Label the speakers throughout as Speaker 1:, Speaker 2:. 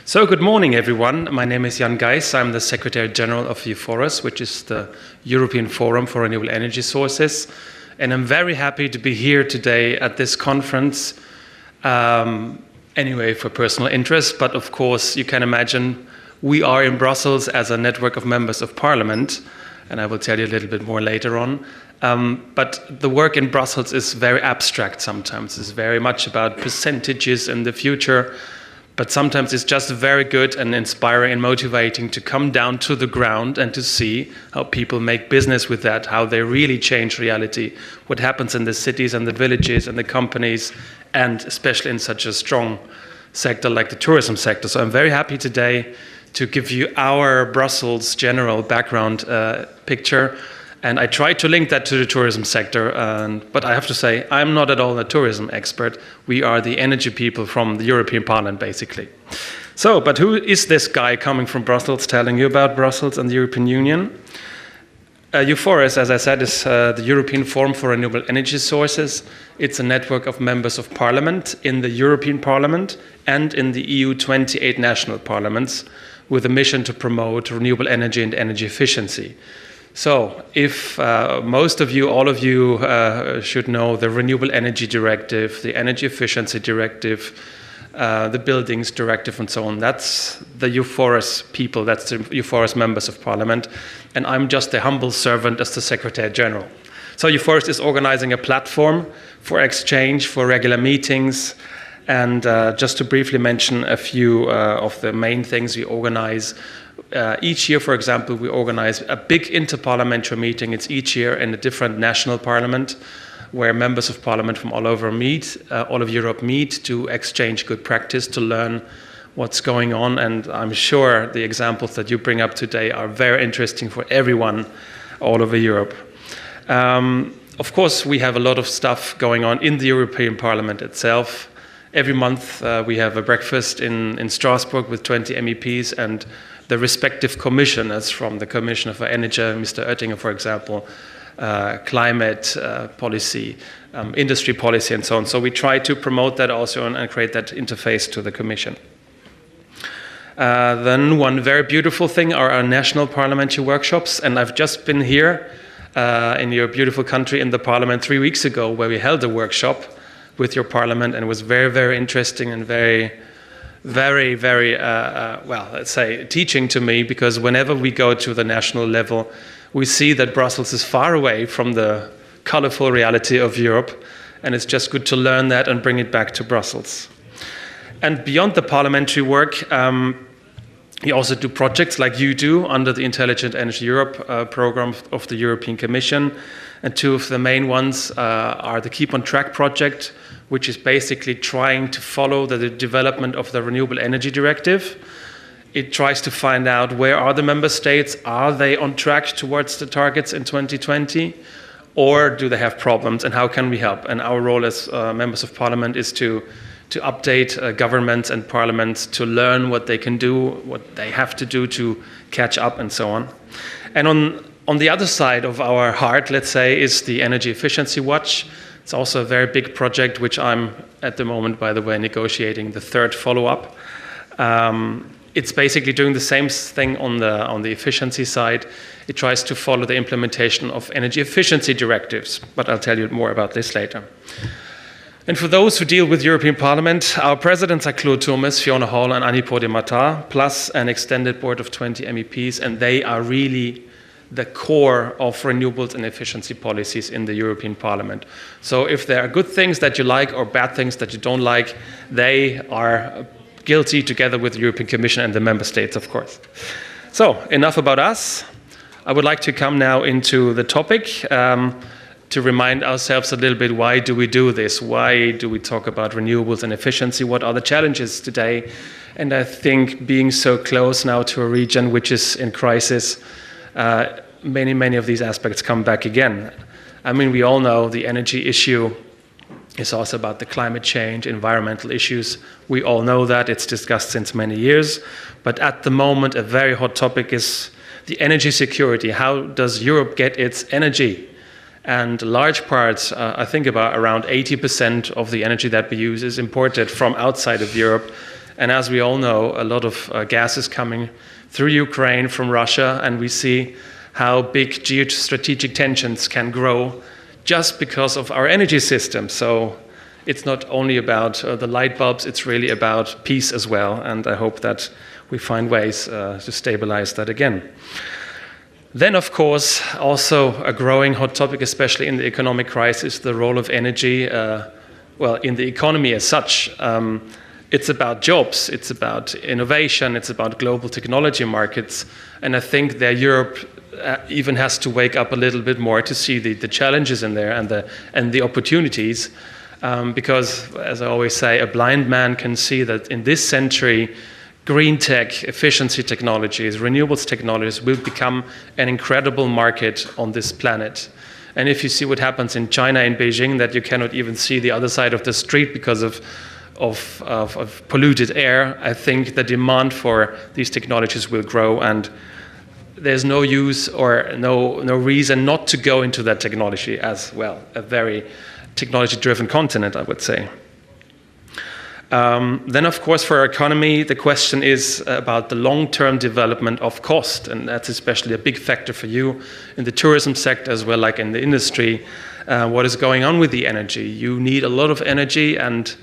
Speaker 1: So good morning, everyone. My name is Geiss. I'm the Secretary General of EUFORES, which is the European Forum for Renewable Energy Sources. And I'm very happy to be here today at this conference, anyway, for personal interest. But of course, you can imagine we are in Brussels as a network of members of Parliament, and I will tell you a little bit more later on. But the work in Brussels is very abstract sometimes. It's very much about percentages in the future. But sometimes it's just very good and inspiring and motivating to come down to the ground and to see how people make business with that, how they really change reality, what happens in the cities and the villages and the companies, and especially in such a strong sector like the tourism sector. So I'm very happy today to give you our Brussels general background picture. And I try to link that to the tourism sector, but I have to say, I'm not at all a tourism expert. We are the energy people from the European Parliament, basically. So, but who is this guy coming from Brussels telling you about Brussels and the European Union? EUFORES, as I said, is the European Forum for Renewable Energy Sources. It's a network of members of Parliament in the European Parliament and in the EU 28 national parliaments with a mission to promote renewable energy and energy efficiency. So, if most of you, all of you should know the Renewable Energy Directive, the Energy Efficiency Directive, the Buildings Directive and so on, that's the EUFORES people, that's the EUFORES members of Parliament, and I'm just a humble servant as the Secretary General. So EUFORES is organizing a platform for exchange, for regular meetings, and just to briefly mention a few of the main things we organize. Each year, for example, we organize a big interparliamentary meeting. It's each year in a different national parliament where members of parliament from all over all of Europe meet to exchange good practice, to learn what's going on. And I'm sure the examples that you bring up today are very interesting for everyone all over Europe. Of course, we have a lot of stuff going on in the European Parliament itself. Every month we have a breakfast in Strasbourg with 20 MEPs and the respective commissioners from the Commissioner for Energy, Mr. Oettinger, for example, climate policy, industry policy, and so on. So we try to promote that also and create that interface to the Commission. Then one very beautiful thing are our national parliamentary workshops, and I've just been here in your beautiful country in the Parliament 3 weeks ago where we held a workshop with your Parliament, and it was very, very interesting and very, well, let's say, teaching to me, because whenever we go to the national level, we see that Brussels is far away from the colorful reality of Europe, and it's just good to learn that and bring it back to Brussels. And beyond the parliamentary work, we also do projects like you do under the Intelligent Energy Europe program of the European Commission, and two of the main ones are the Keep on Track project, which is basically trying to follow the development of the Renewable Energy Directive. It tries to find out where are the member states, are they on track towards the targets in 2020, or do they have problems, and how can we help? And our role as members of Parliament is to update governments and parliaments to learn what they can do, what they have to do to catch up, and so on. And on the other side of our heart, let's say, is the Energy Efficiency Watch. It's also a very big project, which I'm, at the moment, by the way, negotiating the third follow-up. It's basically doing the same thing on the efficiency side. It tries to follow the implementation of energy efficiency directives, but I'll tell you more about this later. And for those who deal with European Parliament, our presidents are Claude Turmes, Fiona Hall, and Annie Podimata, plus an extended board of 20 MEPs, and they are really the core of renewables and efficiency policies in the European Parliament. So if there are good things that you like or bad things that you don't like, they are guilty together with the European Commission and the member states, of course. So enough about us. I would like to come now into the topic to remind ourselves a little bit, why do we do this? Why do we talk about renewables and efficiency? What are the challenges today? And I think being so close now to a region which is in crisis, many of these aspects come back again. I mean, we all know the energy issue is also about the climate change, environmental issues. We all know that. It's discussed since many years. But at the moment, a very hot topic is the energy security. How does Europe get its energy? And large parts, I think about around 80% of the energy that we use is imported from outside of Europe. And as we all know, a lot of gas is coming through Ukraine from Russia, and we see how big geostrategic tensions can grow just because of our energy system. So it's not only about the light bulbs, it's really about peace as well. And I hope that we find ways to stabilize that again. Then, of course, also a growing hot topic, especially in the economic crisis, the role of energy, well, in the economy as such. It's about jobs, it's about innovation, it's about global technology markets. And I think that Europe even has to wake up a little bit more to see the challenges in there and the opportunities. Because, as I always say, a blind man can see that in this century, green tech, efficiency technologies, renewables technologies will become an incredible market on this planet. And if you see what happens in China, in Beijing, that you cannot even see the other side of the street because of polluted air, I think the demand for these technologies will grow, and there's no use or no reason not to go into that technology as well. A very technology-driven continent, I would say. Then, of course, for our economy, the question is about the long-term development of cost, and that's especially a big factor for you in the tourism sector as well, like in the industry. What is going on with the energy? You need a lot of energy, and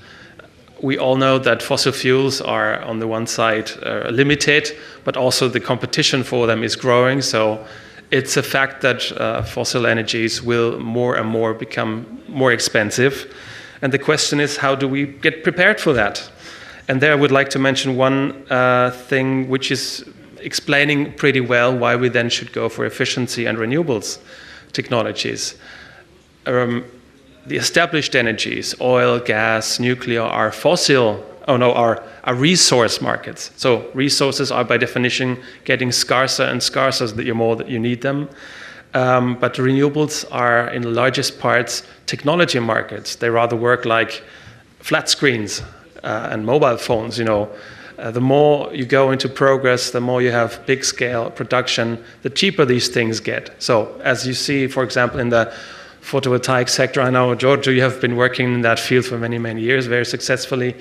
Speaker 1: we all know that fossil fuels are, on the one side, limited, but also the competition for them is growing. So it's a fact that fossil energies will more and more become more expensive. And the question is, how do we get prepared for that? And there I would like to mention one thing which is explaining pretty well why we then should go for efficiency and renewables technologies. The established energies, oil, gas, nuclear, are resource markets. So resources are by definition getting scarcer and scarcer the more that you need them. But renewables are, in the largest parts, technology markets. They rather work like flat screens and mobile phones. The more you go into progress, the more you have big scale production, the cheaper these things get. So as you see, for example, in the photovoltaic sector, I know, Giorgio, you have been working in that field for many, many years very successfully.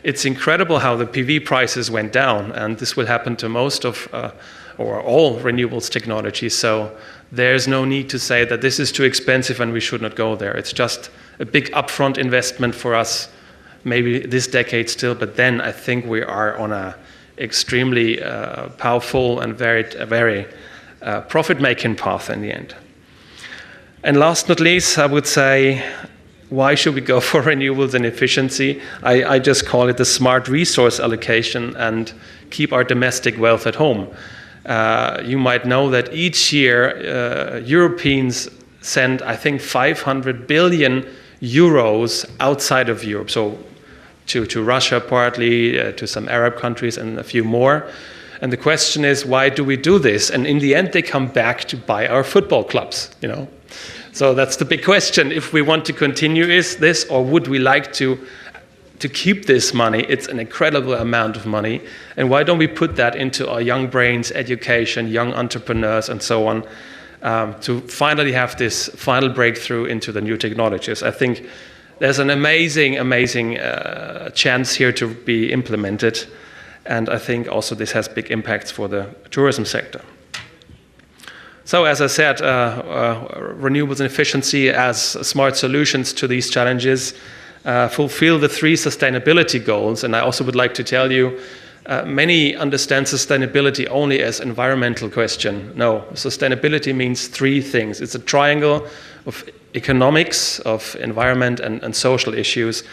Speaker 1: It's incredible how the PV prices went down, and this will happen to most of or all renewables technology. So there's no need to say that this is too expensive and we should not go there. It's just a big upfront investment for us, maybe this decade still, but then I think we are on a extremely powerful and very profit-making path in the end. And last but not least, I would say, why should we go for renewables and efficiency? I just call it the smart resource allocation and keep our domestic wealth at home. You might know that each year Europeans send, I think, 500 billion euros outside of Europe. So to Russia partly, to some Arab countries and a few more. And the question is, why do we do this? And in the end, they come back to buy our football clubs, So that's the big question. If we want to continue this, or would we like to keep this money? It's an incredible amount of money. And why don't we put that into our young brains, education, young entrepreneurs, and so on, to finally have this final breakthrough into the new technologies? I think there's an amazing chance here to be implemented. And I think also this has big impacts for the tourism sector. So as I said, renewables and efficiency as smart solutions to these challenges fulfill the 3 sustainability goals. And I also would like to tell you, many understand sustainability only as environmental question. No, sustainability means 3 things. It's a triangle of economics, of environment, and social issues.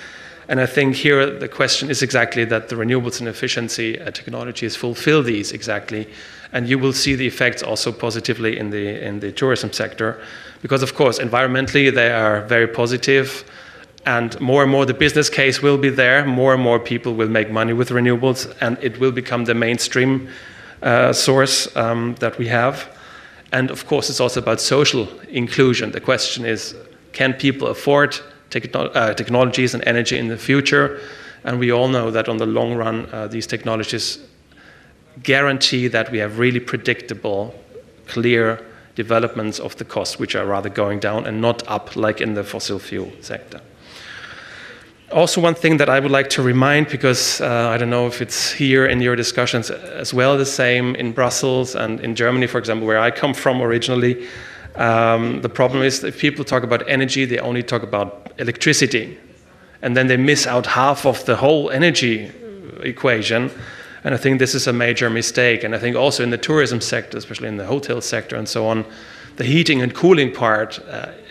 Speaker 1: And I think here the question is exactly that the renewables and efficiency technologies fulfill these exactly. And you will see the effects also positively in the tourism sector. Because, of course, environmentally they are very positive. And more the business case will be there. More and more people will make money with renewables. And it will become the mainstream source that we have. And, of course, it's also about social inclusion. The question is, can people afford technologies and energy in the future? And we all know that on the long run, these technologies guarantee that we have really predictable, clear developments of the costs, which are rather going down and not up like in the fossil fuel sector. Also, one thing that I would like to remind, because I don't know if it's here in your discussions as well the same in Brussels and in Germany, for example, where I come from originally, the problem is that if people talk about energy, they only talk about electricity. And then they miss out half of the whole energy equation. And I think this is a major mistake. And I think also in the tourism sector, especially in the hotel sector and so on, the heating and cooling part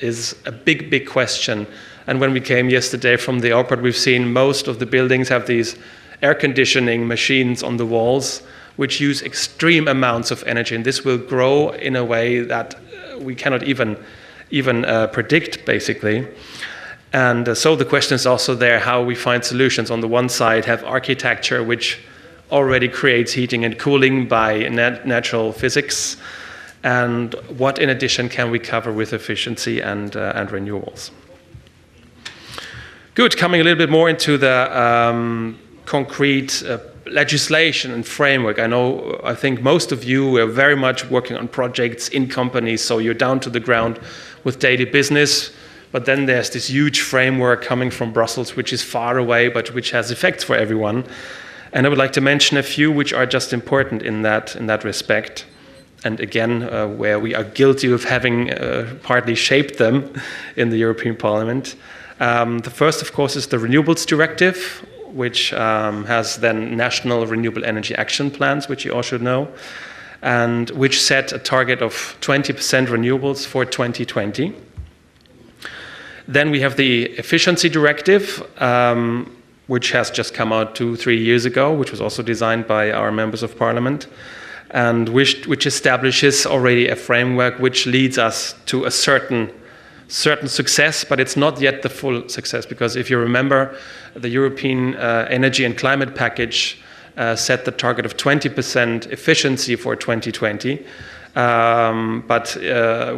Speaker 1: is a big, big question. And when we came yesterday from the airport, we've seen most of the buildings have these air conditioning machines on the walls, which use extreme amounts of energy. And this will grow in a way that we cannot even predict, basically. And so the question is also there how we find solutions. On the one side, have architecture which already creates heating and cooling by natural physics, and what in addition can we cover with efficiency and renewables. Good, coming a little bit more into the concrete legislation and framework. I think most of you are very much working on projects in companies, so you're down to the ground with daily business. But then there's this huge framework coming from Brussels, which is far away, but which has effects for everyone. And I would like to mention a few which are just important in that respect. And again, where we are guilty of having partly shaped them in the European Parliament. The first, of course, is the Renewables Directive, which has then national renewable energy action plans, which you all should know, and which set a target of 20% renewables for 2020. Then we have the Efficiency Directive, which has just come out 2-3 years ago, which was also designed by our members of Parliament, and which establishes already a framework which leads us to a certain success, but it's not yet the full success, because if you remember, the European Energy and Climate Package set the target of 20% efficiency for 2020, but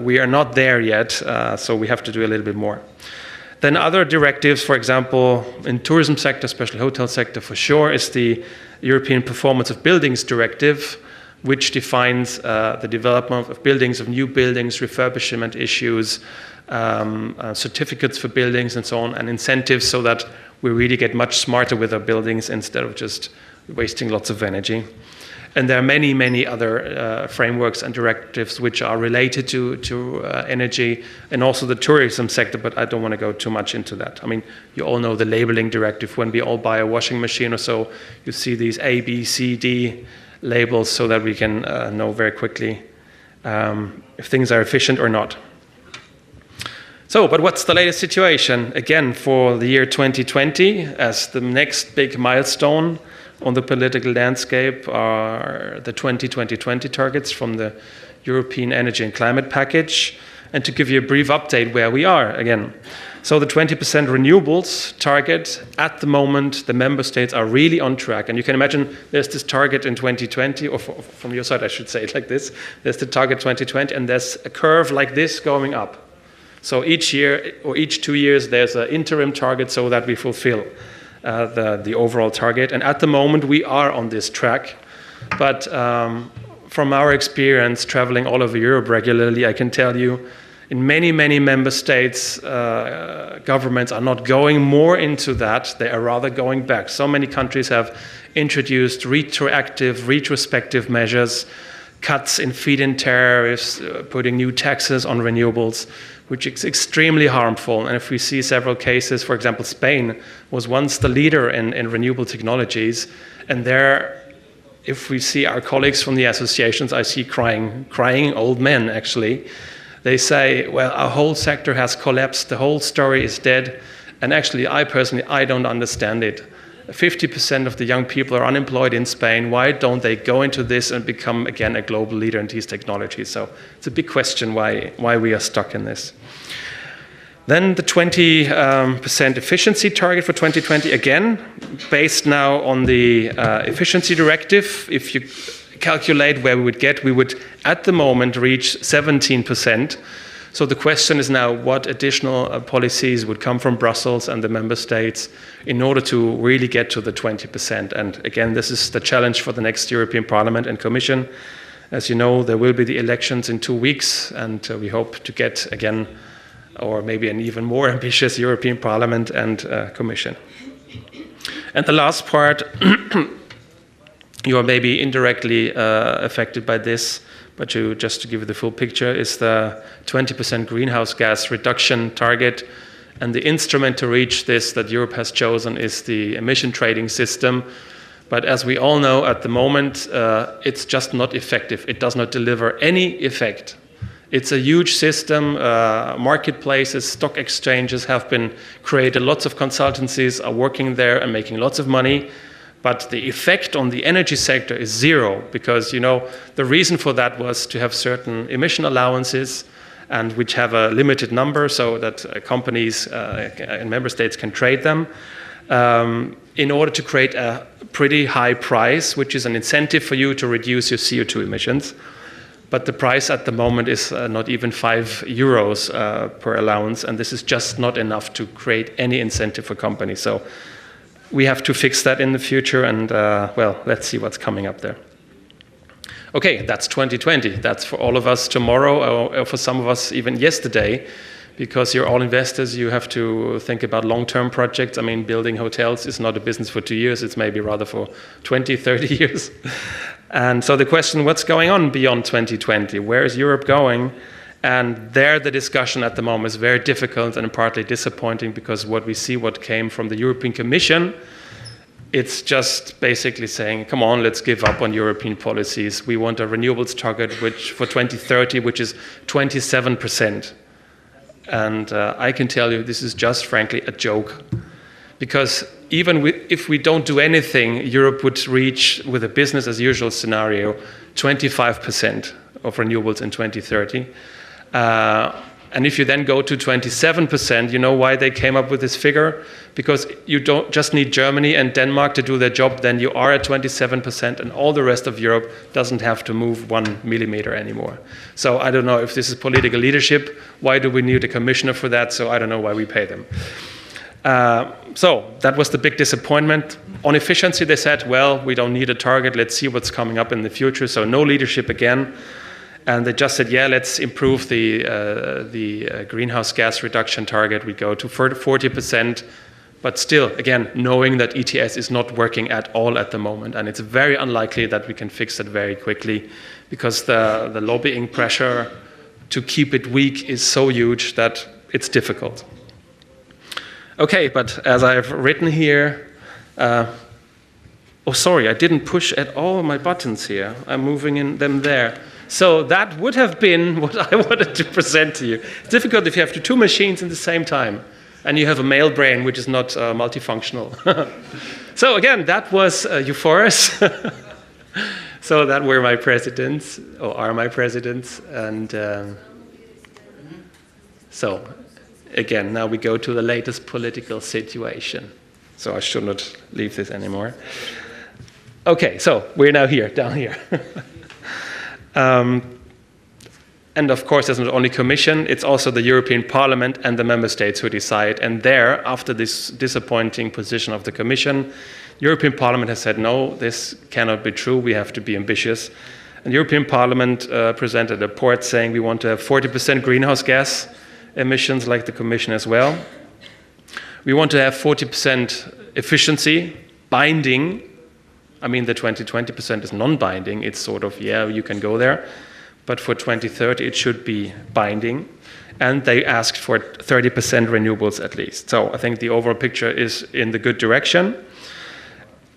Speaker 1: we are not there yet, so we have to do a little bit more. Then other directives, for example, in tourism sector, especially hotel sector for sure, is the European Performance of Buildings Directive, which defines the development of buildings, of new buildings, refurbishment issues, certificates for buildings and so on, and incentives so that we really get much smarter with our buildings instead of just wasting lots of energy. And there are many, many other frameworks and directives which are related to energy and also the tourism sector, but I don't want to go too much into that. I mean, you all know the labeling directive. When we all buy a washing machine or so, you see these A, B, C, D labels so that we can know very quickly if things are efficient or not. So, but what's the latest situation? Again, for the year 2020, as the next big milestone on the political landscape are the 2020 targets from the European Energy and Climate Package. And to give you a brief update where we are again. So the 20% renewables target, at the moment, the member states are really on track. And you can imagine there's this target in 2020, or from your side, I should say it like this. There's the target 2020, and there's a curve like this going up. So each year, or each 2 years, there's an interim target so that we fulfill the overall target. And at the moment, we are on this track. But from our experience traveling all over Europe regularly, I can tell you, in many, many member states, governments are not going more into that. They are rather going back. So many countries have introduced retrospective measures, cuts in feed-in tariffs, putting new taxes on renewables, which is extremely harmful. And if we see several cases, for example, Spain was once the leader in renewable technologies, and there, if we see our colleagues from the associations, I see crying old men, actually. They say, well, our whole sector has collapsed, the whole story is dead, and actually, I don't understand it. 50% of the young people are unemployed in Spain. Why don't they go into this and become, again, a global leader in these technologies? So it's a big question why we are stuck in this. Then the 20% efficiency target for 2020, again, based now on the efficiency directive. If you calculate where we would at the moment reach 17%. So the question is now what additional policies would come from Brussels and the member states in order to really get to the 20%. And again, this is the challenge for the next European Parliament and Commission. As you know, there will be the elections in 2 weeks, and we hope to get, again, or maybe an even more ambitious European Parliament and Commission. And the last part, you are maybe indirectly affected by this, but just to give you the full picture, is the 20% greenhouse gas reduction target. And the instrument to reach this that Europe has chosen is the emission trading system. But as we all know at the moment, it's just not effective. It does not deliver any effect. It's a huge system. Marketplaces, stock exchanges have been created. Lots of consultancies are working there and making lots of money. But the effect on the energy sector is zero, because the reason for that was to have certain emission allowances, and which have a limited number so that companies and member states can trade them, in order to create a pretty high price, which is an incentive for you to reduce your CO2 emissions. But the price at the moment is not even €5 per allowance, and this is just not enough to create any incentive for companies. So we have to fix that in the future, and well, let's see what's coming up there. Okay, that's 2020. That's for all of us tomorrow, or for some of us even yesterday, because you're all investors. You have to think about long-term projects. I mean, building hotels is not a business for 2 years. It's maybe rather for 20, 30 years. And so the question, what's going on beyond 2020? Where is Europe going? And there the discussion at the moment is very difficult and partly disappointing, because what we see, what came from the European Commission, it's just basically saying, come on, let's give up on European policies. We want a renewables target for 2030, which is 27%. And I can tell you this is just frankly a joke. Because even if we don't do anything, Europe would reach, with a business as usual scenario, 25% of renewables in 2030. And if you then go to 27%, you know why they came up with this figure? Because you don't just need Germany and Denmark to do their job, then you are at 27%, and all the rest of Europe doesn't have to move 1 millimeter anymore. So I don't know if this is political leadership. Why do we need a commissioner for that? So I don't know why we pay them. So that was the big disappointment. On efficiency, they said, well, we don't need a target. Let's see what's coming up in the future. So no leadership again. And they just said, yeah, let's improve the greenhouse gas reduction target. We go to 40%, but still, again, knowing that ETS is not working at all at the moment. And it's very unlikely that we can fix it very quickly, because the lobbying pressure to keep it weak is so huge that it's difficult. Okay, but as I've written here, oh, sorry, I didn't push at all my buttons here. I'm moving in them there. So that would have been what I wanted to present to you. It's difficult if you have two machines at the same time and you have a male brain which is not multifunctional. So again, that was EUFORES. So that were my presidents, or are my presidents. And so again, now we go to the latest political situation. So I should not leave this anymore. Okay, so we're now here, down here. And of course, there's not only Commission, it's also the European Parliament and the Member States who decide. And there, after this disappointing position of the Commission, European Parliament has said, no, this cannot be true, we have to be ambitious. And European Parliament presented a report saying we want to have 40% greenhouse gas emissions, like the Commission as well. We want to have 40% efficiency, binding. I mean, the 20% is non-binding. It's sort of, yeah, you can go there. But for 2030, it should be binding. And they asked for 30% renewables at least. So I think the overall picture is in the good direction.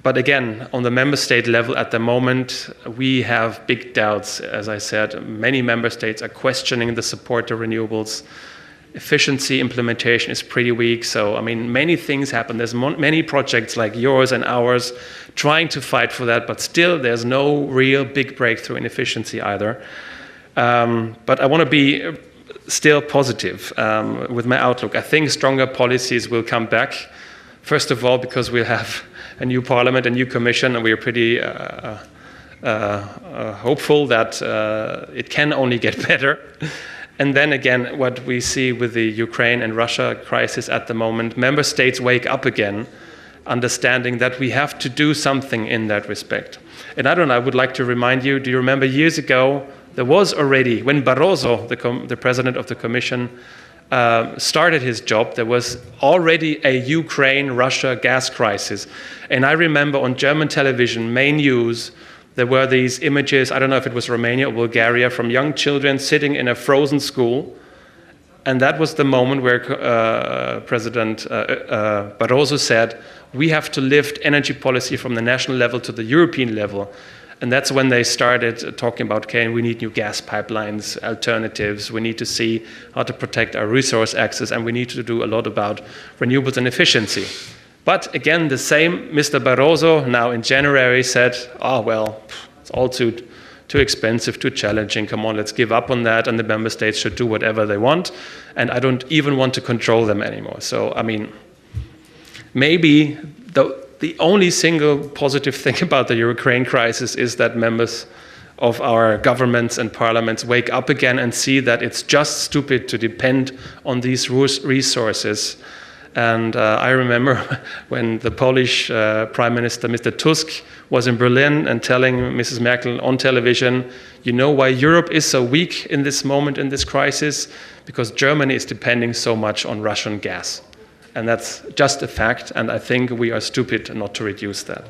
Speaker 1: But again, on the member state level at the moment, we have big doubts. As I said, many member states are questioning the support to renewables. Efficiency implementation is pretty weak. So, I mean, many things happen. There's many projects like yours and ours trying to fight for that, but still there's no real big breakthrough in efficiency either. But I want to be still positive with my outlook. I think stronger policies will come back. First of all, because we'll have a new parliament, a new commission, and we are pretty hopeful that it can only get better. And then again, what we see with the Ukraine and Russia crisis at the moment, member states wake up again, understanding that we have to do something in that respect. And I would like to remind you, do you remember years ago, there was already, when Barroso, the president of the Commission, started his job, there was already a Ukraine-Russia gas crisis. And I remember on German television, main news, there were these images, I don't know if it was Romania or Bulgaria, from young children sitting in a frozen school. And that was the moment where President Barroso said, we have to lift energy policy from the national level to the European level. And that's when they started talking about, okay, we need new gas pipelines, alternatives, we need to see how to protect our resource access, and we need to do a lot about renewables and efficiency. But again, the same Mr. Barroso now in January said, oh, well, it's all too expensive, too challenging, come on, let's give up on that, and the member states should do whatever they want, and I don't even want to control them anymore. So, I mean, maybe the only single positive thing about the Ukraine crisis is that members of our governments and parliaments wake up again and see that it's just stupid to depend on these resources. And I remember when the Polish Prime Minister, Mr. Tusk, was in Berlin and telling Mrs. Merkel on television, you know why Europe is so weak in this moment, in this crisis? Because Germany is depending so much on Russian gas. And that's just a fact, and I think we are stupid not to reduce that.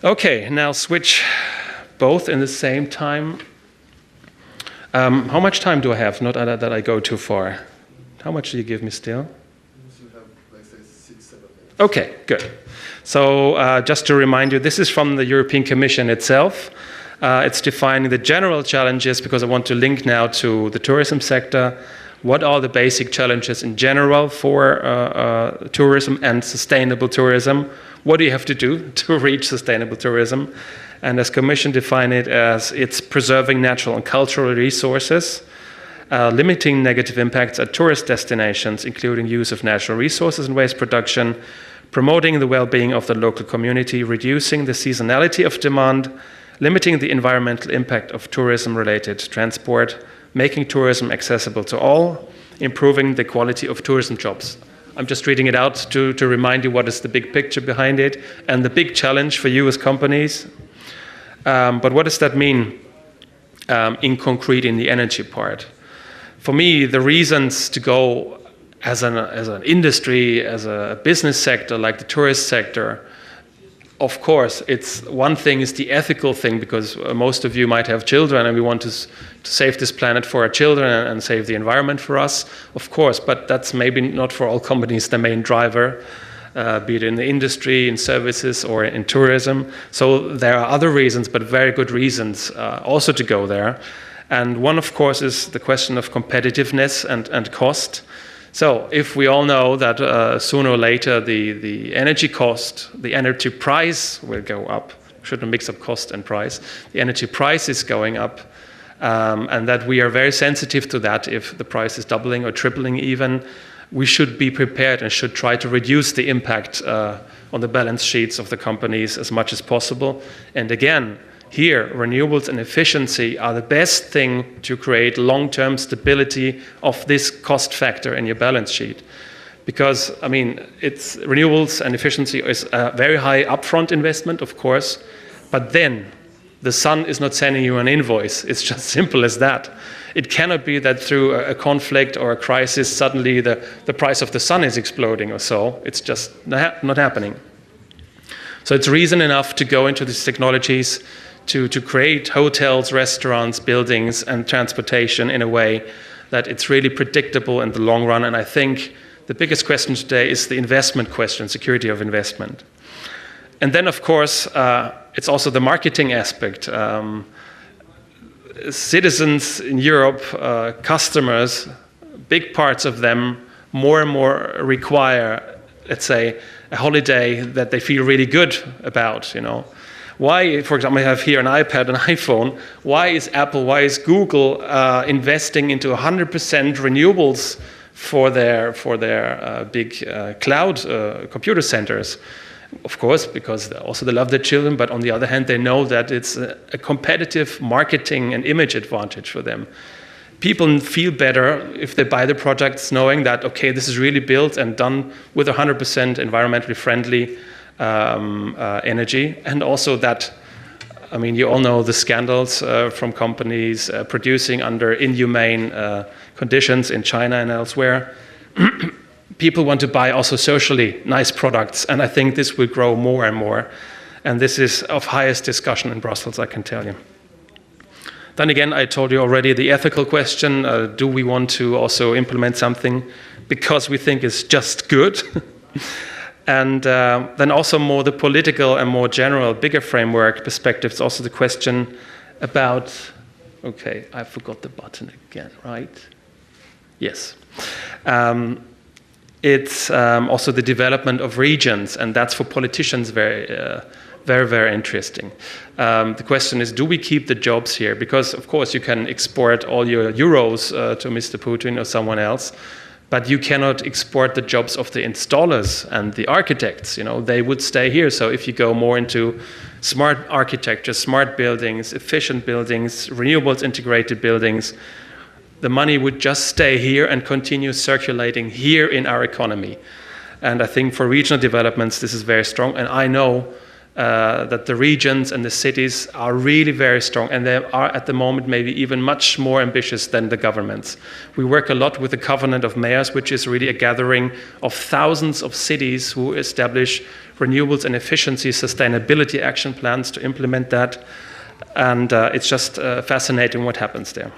Speaker 1: Okay, now switch both in the same time. How much time do I have? Not that I go too far. How much do you give me still?
Speaker 2: You have, like, say, 6-7 minutes.
Speaker 1: Okay, good. So just to remind you, this is from the European Commission itself. It's defining the general challenges, because I want to link now to the tourism sector. What are the basic challenges in general for tourism and sustainable tourism? What do you have to do to reach sustainable tourism? And as Commission defined it as it's preserving natural and cultural resources, limiting negative impacts at tourist destinations, including use of natural resources and waste production, promoting the well-being of the local community, reducing the seasonality of demand, limiting the environmental impact of tourism-related transport, making tourism accessible to all, improving the quality of tourism jobs. I'm just reading it out to remind you what is the big picture behind it and the big challenge for you as companies. But what does that mean in concrete in the energy part? For me, the reasons to go as an industry, as a business sector like the tourist sector, of course, it's one thing is the ethical thing, because most of you might have children and we want to save this planet for our children and save the environment for us, of course, but that's maybe not for all companies the main driver, be it in the industry, in services, or in tourism. So there are other reasons, but very good reasons also to go there. And one, of course, is the question of competitiveness and cost. So if we all know that sooner or later the energy cost, the energy price will go up, shouldn't mix up cost and price, the energy price is going up, and that we are very sensitive to that. If the price is doubling or tripling even, we should be prepared and should try to reduce the impact on the balance sheets of the companies as much as possible. And again, here, renewables and efficiency are the best thing to create long-term stability of this cost factor in your balance sheet. Because, I mean, renewables and efficiency is a very high upfront investment, of course, but then the sun is not sending you an invoice. It's just simple as that. It cannot be that through a conflict or a crisis, suddenly the price of the sun is exploding or so. It's just not happening. So it's reason enough to go into these technologies to create hotels, restaurants, buildings, and transportation in a way that it's really predictable in the long run. And I think the biggest question today is the investment question, security of investment. And then, of course, it's also the marketing aspect. Citizens in Europe, customers, big parts of them, more and more require, let's say, a holiday that they feel really good about, you know. Why, for example, I have here an iPad, an iPhone. Why is Apple, why is Google investing into 100% renewables for their big cloud computer centers? Of course, because also they love their children, but on the other hand, they know that it's a competitive marketing and image advantage for them. People feel better if they buy the products knowing that, okay, this is really built and done with 100% environmentally friendly energy, and also that I mean, you all know the scandals from companies producing under inhumane conditions in China and elsewhere. People want to buy also socially nice products, and I think this will grow more and more. And this is of highest discussion in Brussels, I can tell you. Then again, I told you already the ethical question, do we want to also implement something because we think it's just good? And then also more the political and more general, bigger framework perspectives, also the question about, okay, I forgot the button again, right? Yes. It's also the development of regions, and that's for politicians very, very interesting. The question is, do we keep the jobs here? Because, of course, you can export all your euros to Mr. Putin or someone else, but you cannot export the jobs of the installers and the architects. You know, they would stay here. So if you go more into smart architecture, smart buildings, efficient buildings, renewables integrated buildings, the money would just stay here and continue circulating here in our economy. And I think for regional developments, this is very strong. And I know that the regions and the cities are really very strong, and they are at the moment maybe even much more ambitious than the governments. We work a lot with the Covenant of Mayors, which is really a gathering of thousands of cities who establish renewables and efficiency sustainability action plans to implement that. And it's just fascinating what happens there.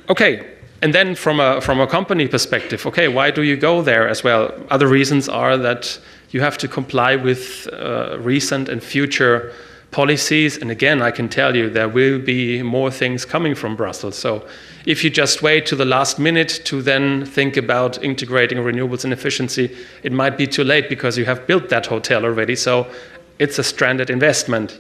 Speaker 1: Okay, and then from a company perspective, okay, why do you go there as well? Other reasons are that you have to comply with recent and future policies. And again, I can tell you there will be more things coming from Brussels. So if you just wait to the last minute to then think about integrating renewables and efficiency, it might be too late because you have built that hotel already. So it's a stranded investment.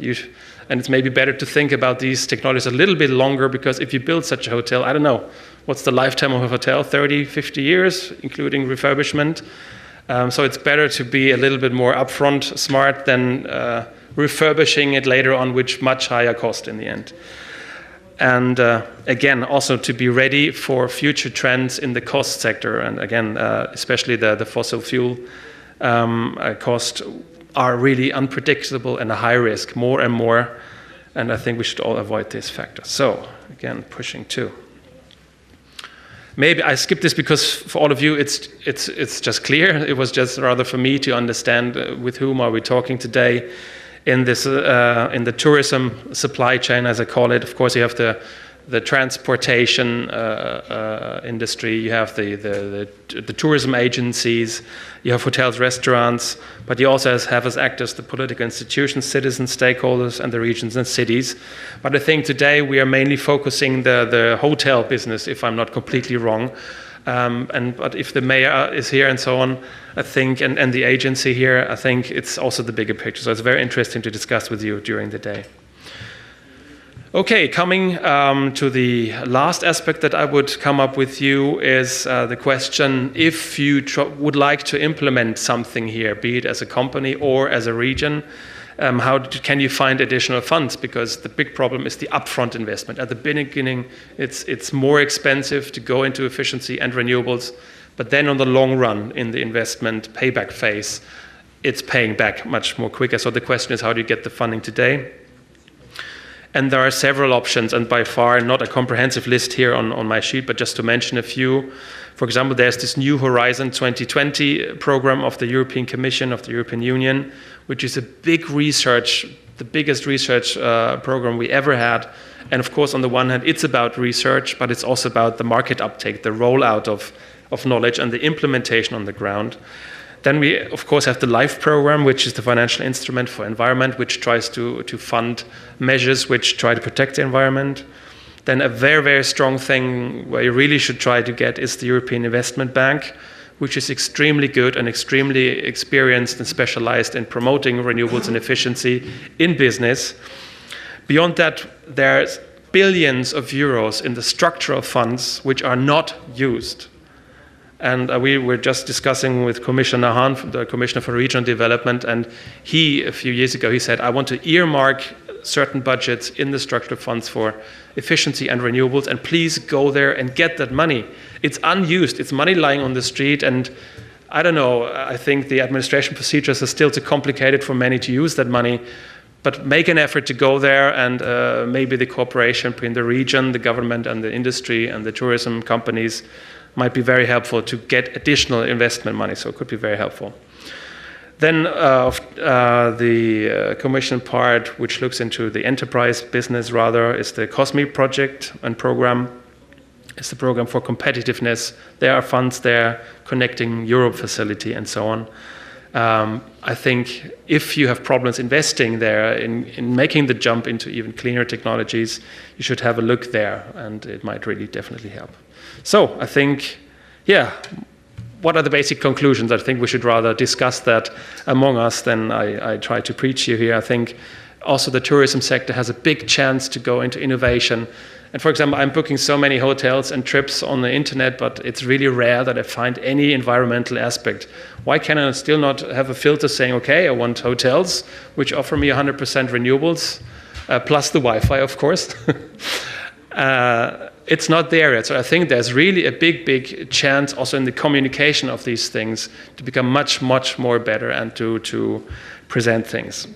Speaker 1: And it's maybe better to think about these technologies a little bit longer, because if you build such a hotel, I don't know, what's the lifetime of a hotel? 30, 50 years, including refurbishment. So it's better to be a little bit more upfront smart than refurbishing it later on, which much higher cost in the end. And again, also to be ready for future trends in the cost sector. And again, especially the fossil fuel cost are really unpredictable and a high risk, more and more. And I think we should all avoid this factor. So again, pushing two. Maybe I skipped this because for all of you, it's just clear. It was just rather for me to understand with whom are we talking today in this in the tourism supply chain, as I call it. Of course, you have the transportation industry, you have the tourism agencies, you have hotels, restaurants, but you also have as actors the political institutions, citizens, stakeholders, and the regions and cities. But I think today we are mainly focusing the hotel business, if I'm not completely wrong. But if the mayor is here and so on, I think, and the agency here, I think it's also the bigger picture. So it's very interesting to discuss with you during the day. Okay, coming to the last aspect that I would come up with you is the question, if you would like to implement something here, be it as a company or as a region, how can you find additional funds? Because the big problem is the upfront investment. At the beginning, it's more expensive to go into efficiency and renewables, but then on the long run, in the investment payback phase, it's paying back much more quicker. So the question is, how do you get the funding today? And there are several options, and by far not a comprehensive list here on my sheet, but just to mention a few. For example, there's this New Horizon 2020 program of the European Commission, of the European Union, which is a big research, the biggest research program we ever had. And of course, on the one hand, it's about research, but it's also about the market uptake, the rollout of knowledge and the implementation on the ground. Then we, of course, have the LIFE program, which is the financial instrument for environment, which tries to fund measures which try to protect the environment. Then a very, very strong thing where you really should try to get is the European Investment Bank, which is extremely good and extremely experienced and specialized in promoting renewables and efficiency in business. Beyond that, there's billions of euros in the structural funds which are not used. And we were just discussing with Commissioner Hahn, the Commissioner for Regional Development, and he, a few years ago, he said, I want to earmark certain budgets in the structural funds for efficiency and renewables, and please go there and get that money. It's unused. It's money lying on the street, and I don't know, I think the administration procedures are still too complicated for many to use that money, but make an effort to go there, and maybe the cooperation between the region, the government, and the industry and the tourism companies might be very helpful to get additional investment money. So it could be very helpful. Then the Commission part, which looks into the enterprise business rather, is the COSME project and program. It's the program for competitiveness. There are funds there, Connecting Europe facility and so on. I think if you have problems investing there in making the jump into even cleaner technologies, you should have a look there, and it might really definitely help. So I think, yeah, what are the basic conclusions? I think we should rather discuss that among us than I try to preach you here. I think also the tourism sector has a big chance to go into innovation. And for example, I'm booking so many hotels and trips on the internet, but it's really rare that I find any environmental aspect. Why can I still not have a filter saying, okay, I want hotels which offer me 100% renewables, plus the Wi-Fi, of course. It's not there yet. So I think there's really a big chance also in the communication of these things to become much more better and to present things.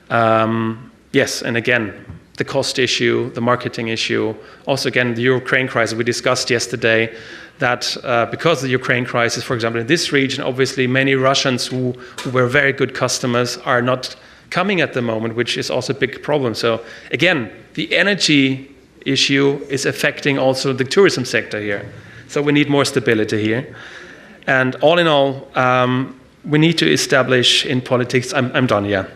Speaker 1: Yes, and again, the cost issue, the marketing issue, also again, the Ukraine crisis. We discussed yesterday that because of the Ukraine crisis, for example, in this region, obviously many Russians who were very good customers are not coming at the moment, which is also a big problem. So again, the energy issue is affecting also the tourism sector here. So we need more stability here. And all in all, we need to establish in politics, I'm done, yeah.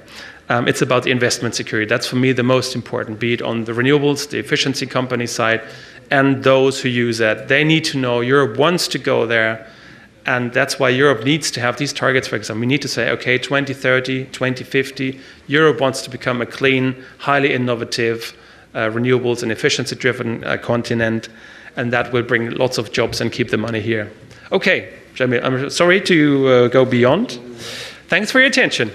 Speaker 1: It's about the investment security. That's for me the most important, be it on the renewables, the efficiency company side, and those who use that. They need to know Europe wants to go there, and that's why Europe needs to have these targets, for example. We need to say, okay, 2030, 2050, Europe wants to become a clean, highly innovative, renewables and efficiency-driven continent, and that will bring lots of jobs and keep the money here. Okay, Jamil, I'm sorry to go beyond. Thanks for your attention.